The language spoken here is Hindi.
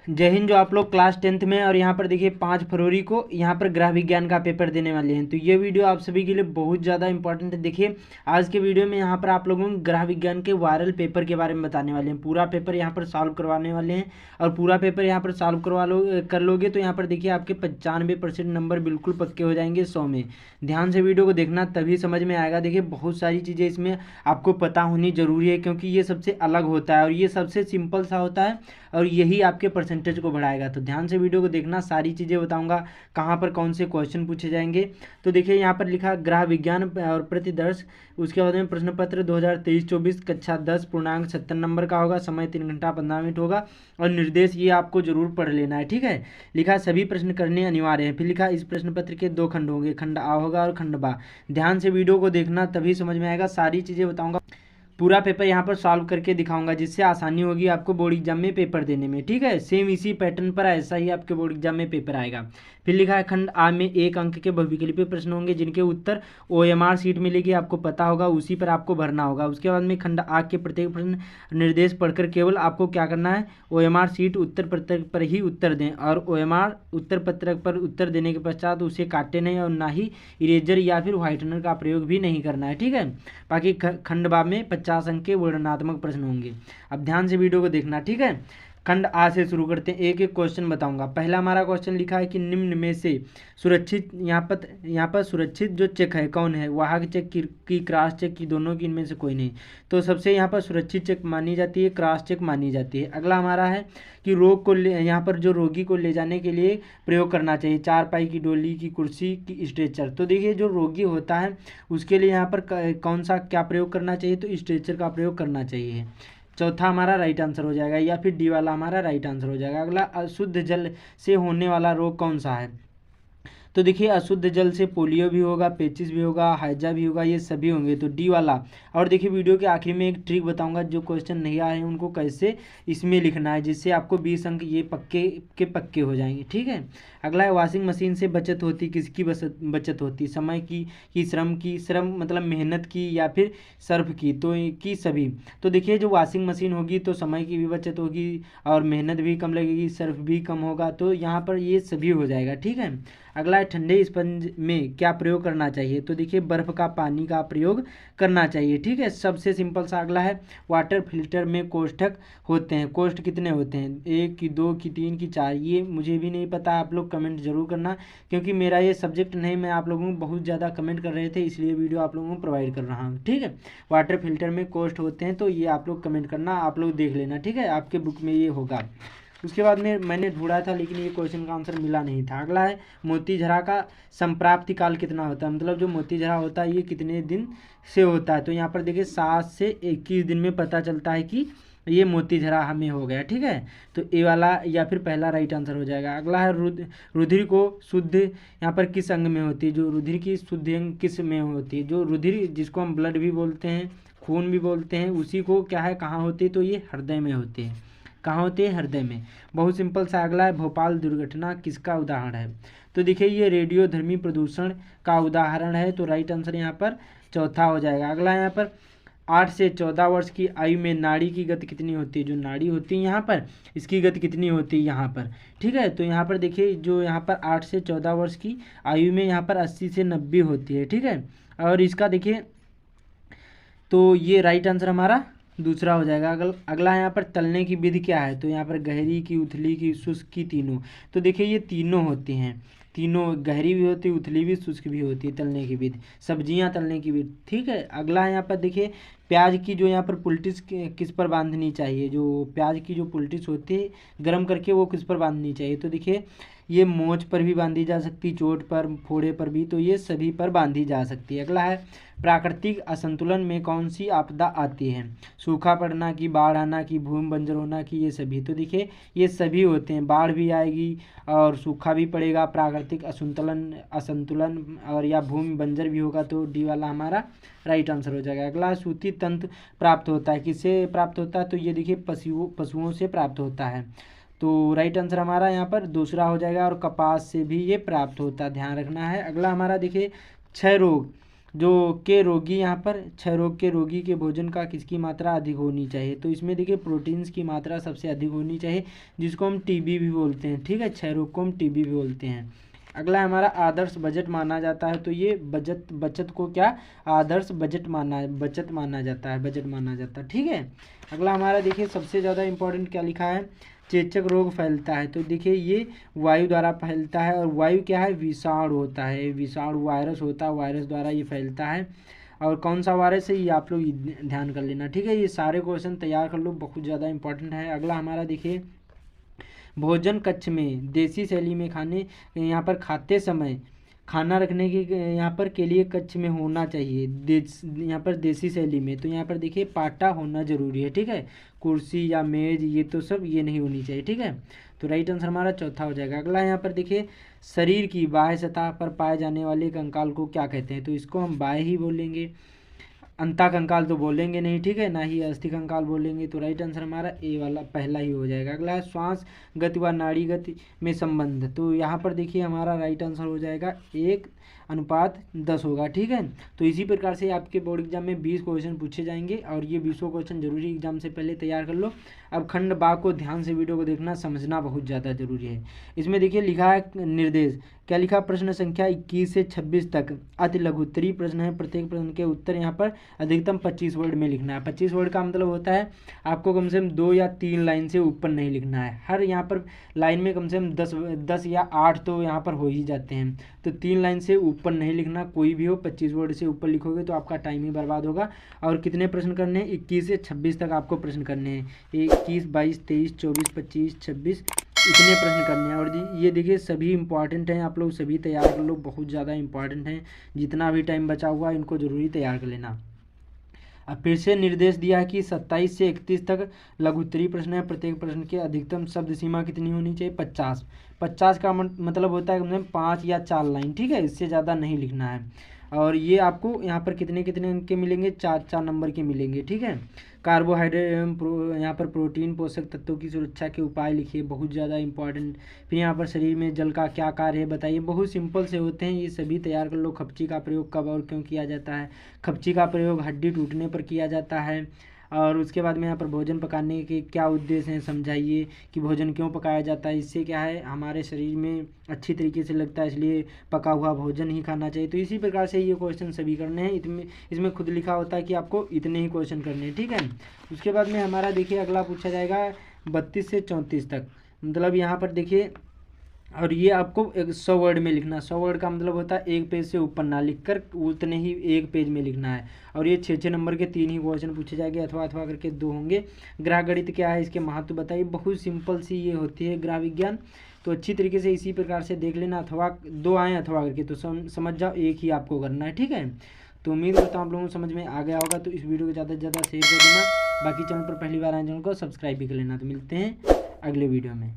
जय हिंद। जो आप लोग क्लास 10th में और यहाँ पर देखिए 5 फरवरी को यहाँ पर गृह विज्ञान का पेपर देने वाले हैं, तो ये वीडियो आप सभी के लिए बहुत ज़्यादा इंपॉर्टेंट है। देखिए आज के वीडियो में यहाँ पर आप लोगों को गृह विज्ञान के वायरल पेपर के बारे में बताने वाले हैं। पूरा पेपर यहाँ पर सॉल्व करवाने वाले हैं और पूरा पेपर यहाँ पर सॉल्व कर लोगे तो यहाँ पर देखिए आपके 95% नंबर बिल्कुल पक्के हो जाएंगे 100 में। ध्यान से वीडियो को देखना तभी समझ में आएगा। देखिए बहुत सारी चीज़ें इसमें आपको पता होनी ज़रूरी है, क्योंकि ये सबसे अलग होता है और ये सबसे सिंपल सा होता है और यही आपके परसेंटेज को बढ़ाएगा। तो ध्यान से वीडियो को देखना, सारी चीज़ें बताऊंगा कहाँ पर कौन से क्वेश्चन पूछे जाएंगे। तो देखिए यहाँ पर लिखा गृह विज्ञान और प्रतिदर्श, उसके बाद में प्रश्न पत्र 2023-24 कक्षा 10 पूर्णांक 70 नंबर का होगा। समय 3 घंटा 15 मिनट होगा और निर्देश ये आपको जरूर पढ़ लेना है, ठीक है। लिखा सभी प्रश्न करने अनिवार्य है। फिर लिखा इस प्रश्न पत्र के 2 खंड होंगे, खंड आ होगा और खंड बा। ध्यान से वीडियो को देखना तभी समझ में आएगा, सारी चीज़ें बताऊँगा। पूरा पेपर यहाँ पर सॉल्व करके दिखाऊंगा जिससे आसानी होगी आपको बोर्ड एग्जाम में पेपर देने में, ठीक है। सेम इसी पैटर्न पर ऐसा ही आपके बोर्ड एग्जाम में पेपर आएगा। फिर लिखा है खंड आ में 1 अंक के बहुविकल्पीय प्रश्न होंगे जिनके उत्तर OMR सीट मिलेगी, आपको पता होगा, उसी पर आपको भरना होगा। उसके बाद में खंड आ के प्रत्येक प्रश्न निर्देश पढ़कर केवल आपको क्या करना है, OMR सीट उत्तर पत्रक पर ही उत्तर दें और OMR उत्तर पत्रक पर उत्तर देने के पश्चात उसे काटे नहीं और ना ही इरेजर या फिर व्हाइटनर का प्रयोग भी नहीं करना है, ठीक है। बाकी खंड बा में 50 अंक के वर्णनात्मक प्रश्न होंगे। अब ध्यान से वीडियो को देखना, ठीक है। खंड आ से शुरू करते हैं, एक एक क्वेश्चन बताऊंगा। पहला हमारा क्वेश्चन लिखा है कि निम्न में से सुरक्षित, यहाँ पर सुरक्षित जो चेक है कौन है, वाहक चेक की क्रॉस चेक की, दोनों की, इनमें से कोई नहीं। तो सबसे यहाँ पर सुरक्षित चेक मानी जाती है, क्रॉस चेक मानी जाती है। अगला हमारा है कि रोग को यहाँ पर जो रोगी को ले जाने के लिए प्रयोग करना चाहिए, 4 पाई की डोली की, कुर्सी की, स्ट्रेचर। तो देखिए जो रोगी होता है उसके लिए यहाँ पर कौन सा क्या प्रयोग करना चाहिए, तो स्ट्रेचर का प्रयोग करना चाहिए। चौथा हमारा राइट आंसर हो जाएगा, या फिर डी वाला हमारा राइट आंसर हो जाएगा। अगला अशुद्ध जल से होने वाला रोग कौन सा है, तो देखिए अशुद्ध जल से पोलियो भी होगा, पेचिस भी होगा, हैजा भी होगा, ये सभी होंगे, तो डी वाला। और देखिए वीडियो के आखिर में एक ट्रिक बताऊंगा, जो क्वेश्चन नहीं आए हैं उनको कैसे इसमें लिखना है जिससे आपको 20 अंक ये पक्के के पक्के हो जाएंगे, ठीक है। अगला है वॉशिंग मशीन से बचत होती, किसकी बचत होती, समय की, श्रम की, श्रम मतलब मेहनत की, या फिर सर्फ की, तो की सभी। तो देखिए जो वॉशिंग मशीन होगी तो समय की भी बचत होगी और मेहनत भी कम लगेगी, सर्फ भी कम होगा, तो यहाँ पर ये सभी हो जाएगा, ठीक है। अगला है ठंडे स्पंज में क्या प्रयोग करना चाहिए, तो देखिए बर्फ का पानी का प्रयोग करना चाहिए, ठीक है। सबसे सिंपल सा अगला है वाटर फिल्टर में कोष्ठक होते हैं, कोष्ठ कितने होते हैं, 1 की, 2 की, 3 की, 4। ये मुझे भी नहीं पता, आप लोग कमेंट जरूर करना, क्योंकि मेरा ये सब्जेक्ट नहीं, मैं आप लोगों को बहुत ज़्यादा कमेंट कर रहे थे इसलिए वीडियो आप लोगों को प्रोवाइड कर रहा हूँ, ठीक है। वाटर फिल्टर में कोष्ठ होते हैं, तो ये आप लोग कमेंट करना, आप लोग देख लेना, ठीक है, आपके बुक में ये होगा। उसके बाद में मैंने ढूंढा था लेकिन ये क्वेश्चन का आंसर मिला नहीं था। अगला है मोतीझरा का संप्राप्ति काल कितना होता है, मतलब जो मोतीझरा होता है ये कितने दिन से होता है, तो यहाँ पर देखिए 7 से 21 दिन में पता चलता है कि ये मोतीझरा हमें हो गया, ठीक है। तो ए वाला या फिर पहला राइट आंसर हो जाएगा। अगला है रुधिर को शुद्ध यहाँ पर किस अंग में होती है, जो रुधिर की शुद्ध अंग किस में होती है, जो रुधिर जिसको हम ब्लड भी बोलते हैं, खून भी बोलते हैं, उसी को क्या है कहाँ होती है, तो ये हृदय में होती है। कहाँ होते हैं, हृदय में। बहुत सिंपल सा। अगला है भोपाल दुर्घटना किसका उदाहरण है, तो देखिए ये रेडियोधर्मी प्रदूषण का उदाहरण है, तो राइट आंसर यहाँ पर चौथा हो जाएगा। अगला यहाँ पर 8 से 14 वर्ष की आयु में नाड़ी की गति कितनी होती है, जो नाड़ी होती है यहाँ पर इसकी गति कितनी होती है यहाँ पर, ठीक है। तो यहाँ पर देखिए जो यहाँ पर 8 से 14 वर्ष की आयु में यहाँ पर 80 से 90 होती है, ठीक है। और इसका देखिए तो ये राइट आंसर हमारा दूसरा हो जाएगा। अगला यहाँ पर तलने की विधि क्या है, तो यहाँ पर गहरी की, उथली की, शुष्क की, तीनों। तो देखिए ये तीनों होती हैं, तीनों गहरी भी होती है, उथली भी, शुष्क भी होती है तलने की विधि, सब्जियां तलने की विधि, ठीक है। अगला यहाँ पर देखिए प्याज की जो यहाँ पर पुलटिस किस पर बांधनी चाहिए, जो प्याज की जो पुलटिस होती है गर्म करके वो किस पर बांधनी चाहिए, तो देखिए ये मोच पर भी बांधी जा सकती, चोट पर, फोड़े पर भी, तो ये सभी पर बांधी जा सकती है। अगला है प्राकृतिक असंतुलन में कौन सी आपदा आती है, सूखा पड़ना की, बाढ़ आना की, भूमि बंजर होना की, ये सभी। तो देखिए ये सभी होते हैं, बाढ़ भी आएगी और सूखा भी पड़ेगा, प्राकृतिक असंतुलन और या भूमि बंजर भी होगा, तो डी वाला हमारा राइट आंसर हो जाएगा। अगला सूती तंत्र प्राप्त होता है, किससे प्राप्त होता है, तो ये देखिए पशुओं से प्राप्त होता है, तो राइट आंसर हमारा यहाँ पर दूसरा हो जाएगा। और कपास से भी ये प्राप्त होता है, ध्यान रखना है। अगला हमारा देखिए क्षय रोग जो के रोगी, यहाँ पर क्षय रोग के रोगी के भोजन का किसकी मात्रा अधिक होनी चाहिए, तो इसमें देखिए प्रोटीन्स की मात्रा सबसे अधिक होनी चाहिए, जिसको हम टीबी भी बोलते हैं, ठीक है, क्षय रोग को हम टीबी भी बोलते हैं। अगला हमारा आदर्श बजट माना जाता है, तो ये बचत को क्या आदर्श बजट माना जाता है, ठीक है। अगला हमारा देखिए सबसे ज़्यादा इंपॉर्टेंट क्या लिखा है, चेचक रोग फैलता है, तो देखिए ये वायु द्वारा फैलता है, और वायु क्या है, विषाणु होता है, विषाणु वायरस होता है, वायरस द्वारा ये फैलता है। और कौन सा वायरस है ये आप लोग ध्यान कर लेना, ठीक है। ये सारे क्वेश्चन तैयार कर लो, बहुत ज़्यादा इंपॉर्टेंट है। अगला हमारा देखिए भोजन कक्ष में देसी शैली में खाने, यहाँ पर खाते समय खाना रखने की यहाँ पर के लिए कक्ष में होना चाहिए, यहाँ पर देसी शैली में, तो यहाँ पर देखिए पाटा होना जरूरी है, ठीक है। कुर्सी या मेज ये तो सब ये नहीं होनी चाहिए, ठीक है। तो राइट आंसर हमारा चौथा हो जाएगा। अगला यहाँ पर देखिए शरीर की बाह्य सतह पर पाए जाने वाले कंकाल को क्या कहते हैं, तो इसको हम बाह्य ही बोलेंगे, अंता कंकाल तो बोलेंगे नहीं, ठीक है, ना ही अस्थि कंकाल बोलेंगे। तो राइट आंसर हमारा ए वाला पहला ही हो जाएगा। अगला है श्वास गति व नाड़ी गति में संबंध, तो यहाँ पर देखिए हमारा राइट आंसर हो जाएगा 1:10 होगा, ठीक है। तो इसी प्रकार से आपके बोर्ड एग्जाम में 20 क्वेश्चन पूछे जाएंगे, और ये 20 क्वेश्चन जरूरी एग्जाम से पहले तैयार कर लो। अब खंड बा को ध्यान से वीडियो को देखना, समझना बहुत ज़्यादा जरूरी है। इसमें देखिए लिखा है निर्देश, क्या लिखा, प्रश्न संख्या 21 से 26 तक अति लघुत्तरीय प्रश्न है, प्रत्येक प्रश्न के उत्तर यहाँ पर अधिकतम 25 वर्ड में लिखना है। 25 वर्ड का मतलब होता है आपको कम से कम 2 या 3 लाइन से ऊपर नहीं लिखना है। हर यहाँ पर लाइन में कम से कम 10 या 8 तो यहाँ पर हो ही जाते हैं, तो 3 लाइन से ऊपर नहीं लिखना, कोई भी हो। 25 वर्ड से ऊपर लिखोगे तो आपका टाइम ही बर्बाद होगा। और कितने प्रश्न करने हैं, 21 से 26 तक आपको प्रश्न करने हैं, 21, 22, 23, 24, 25, 26 इतने प्रश्न करने हैं। और ये देखिए सभी इंपॉर्टेंट हैं, आप लोग सभी तैयार कर लो, बहुत ज़्यादा इंपॉर्टेंट हैं। जितना भी टाइम बचा हुआ है इनको ज़रूरी तैयार कर लेना। अब फिर से निर्देश दिया है कि 27 से 31 तक लघुत्तरीय प्रश्न है, प्रत्येक प्रश्न के अधिकतम शब्द सीमा कितनी होनी चाहिए, 50 का मतलब होता है कम से कम 5 या 4 लाइन, ठीक है, इससे ज़्यादा नहीं लिखना है। और ये आपको यहाँ पर कितने कितने अंक के मिलेंगे, 4 नंबर के मिलेंगे, ठीक है। कार्बोहाइड्रेट एवं यहाँ पर प्रोटीन पोषक तत्वों की सुरक्षा के उपाय लिखिए, बहुत ज़्यादा इंपॉर्टेंट। फिर यहाँ पर शरीर में जल का क्या कार्य है बताइए, बहुत सिंपल से होते हैं ये सभी, तैयार कर लो। खपची का प्रयोग कब और क्यों किया जाता है, खपची का प्रयोग हड्डी टूटने पर किया जाता है। और उसके बाद में यहाँ पर भोजन पकाने के क्या उद्देश्य हैं, समझाइए कि भोजन क्यों पकाया जाता है, इससे क्या है हमारे शरीर में अच्छी तरीके से लगता है, इसलिए पका हुआ भोजन ही खाना चाहिए। तो इसी प्रकार से ये क्वेश्चन सभी करने हैं, इसमें खुद लिखा होता है कि आपको इतने ही क्वेश्चन करने हैं, ठीक है। उसके बाद में हमारा देखिए अगला पूछा जाएगा 32 से 34 तक, मतलब यहाँ पर देखिए, और ये आपको 100 वर्ड में लिखना। 100 वर्ड का मतलब होता है 1 पेज से ऊपर ना लिखकर उतने ही 1 पेज में लिखना है। और ये 6 नंबर के 3 ही क्वेश्चन पूछे जाएंगे, अथवा करके 2 होंगे। ग्रह गणित क्या है, इसके महत्व बताइए, बहुत सिंपल सी ये होती है ग्रह विज्ञान, तो अच्छी तरीके से इसी प्रकार से देख लेना। अथवा 2 आए अथवा करके तो समझ जाओ, एक ही आपको करना है, ठीक है। तो उम्मीद करता हूँ आप लोगों को समझ में आ गया होगा। तो इस वीडियो को ज़्यादा से ज़्यादा शेयर कर देना, बाकी चैनल पर पहली बार आए चैनल को सब्सक्राइब भी कर लेना। तो मिलते हैं अगले वीडियो में।